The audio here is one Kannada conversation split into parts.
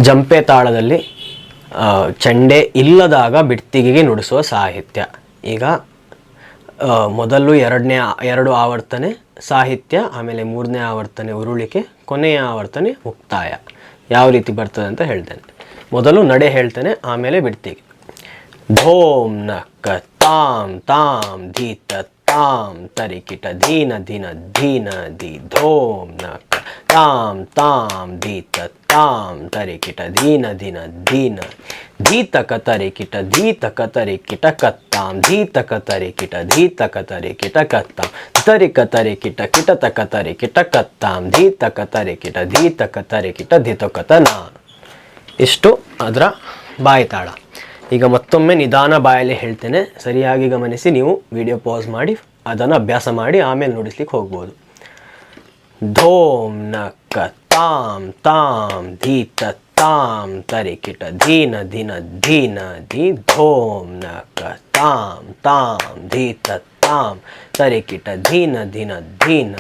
ಜಂಪೆ ತಾಳದಲ್ಲಿ ಚಂಡೆ ಇಲ್ಲದಾಗ ಬಿಡ್ತಿಗೆಗೆ ನುಡಿಸುವ ಸಾಹಿತ್ಯ. ಈಗ ಮೊದಲು ಎರಡು ಆವರ್ತನೆ ಸಾಹಿತ್ಯ, ಆಮೇಲೆ ಮೂರನೇ ಆವರ್ತನೆ ಉರುಳಿಕೆ, ಕೊನೆಯ ಆವರ್ತನೆ ಮುಕ್ತಾಯ. ಯಾವ ರೀತಿ ಬರ್ತದೆ ಅಂತ ಹೇಳ್ತೇನೆ. ಮೊದಲು ನಡೆ ಹೇಳ್ತೇನೆ, ಆಮೇಲೆ ಬಿಡ್ತಿಗೆ. ಧೋಮ್ ನಕ್ಕ ತಾಮ್ ತಾಮ್ ಧೀತ ತಾಮ್ ತರಿಕಿಟ ಧೀನ ಧಿನ ಧೀನ ಧಿ. ಧೋಮ್ ನಕ್ಕ ತಾಮ್ ತಾಮ್ ಧೀತ ತಾಮ್ ತರಿಕಿಟ ಧೀನ ಧಿನ ಧೀನ. ಧೀತಕ ತರಿಕಿಟ ಧೀತಕ ತರಿಕಿಟ ಕತ್ತಾಂ ಧೀತಕ ತರಿಕಿಟ ಧೀತಕ ತರಿಕಿಟ ಕತ್ತಾಂ ತರಿಕ ತರಿಕಿಟ ಕಿಟತಕ ತರಿಕಿಟ ಕತ್ತಾಂ ಧೀತಕ ತರಿಕಿಟ ಧೀತಕ ತರಿಕಿಟ ಧಿತಕತನ. ಇಷ್ಟು ಅದರ ಬಾಯಿತಾಳ. ಈಗ ಮತ್ತೊಮ್ಮೆ ನಿಧಾನ ಬಾಯಲ್ಲಿ ಹೇಳ್ತೇನೆ, ಸರಿಯಾಗಿ ಗಮನಿಸಿ. ನೀವು ವಿಡಿಯೋ ಪಾಸ್ ಮಾಡಿ ಅದನ್ನು ಅಭ್ಯಾಸ ಮಾಡಿ ಆಮೇಲೆ ನುಡಿಸ್ಲಿಕ್ಕೆ ಹೋಗ್ಬೋದು. ಧೋಮ್ ನಕ್ಕ ತಾಮ್ ತಾಮ್ ಧೀತ ತಾಮ್ ತರಿಕಿಟ ಧೀನ ಧಿನ ಧೀನ ಧಿ. ಧೋಮ್ ನಕ್ಕ ತಾಮ್ ತಾಮ್ ಧೀತ ತಾಮ್ ತರಿಕಿಟ ಧೀನ ಧಿನ ಧೀನ.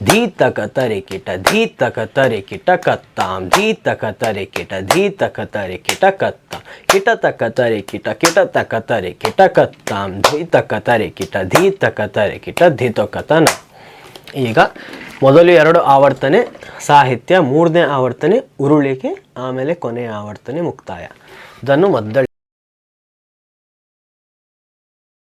ಧೀತಕ ತರಿಕಿಟ ಧೀತಕ ತರಿಕಿಟ ಕತ್ತಾಂ ಧೀತಕ ತರಿಕಿಟ ಧೀತಕ ತರಿಕಿಟ ಕತ್ತಾಂ ಕಿಟತಕ ತರಿಕಿಟ ಕಿಟತಕ ತರಿಕಿಟ ಕತ್ತಾಂ ಧೀತಕ ತರಿಕಿಟ ಧೀತಕ ತರಿಕಿಟ ಧಿತಕತನ. ಈಗ ಮೊದಲು ಎರಡು ಆವರ್ತನೆ ಸಾಹಿತ್ಯ, ಮೂರನೇ ಆವರ್ತನೆ ಉರುಳಿಕೆ, ಆಮೇಲೆ ಕೊನೆಯ ಆವರ್ತನೆ ಮುಕ್ತಾಯ. ಇದನ್ನು ಮದ್ದಳೆ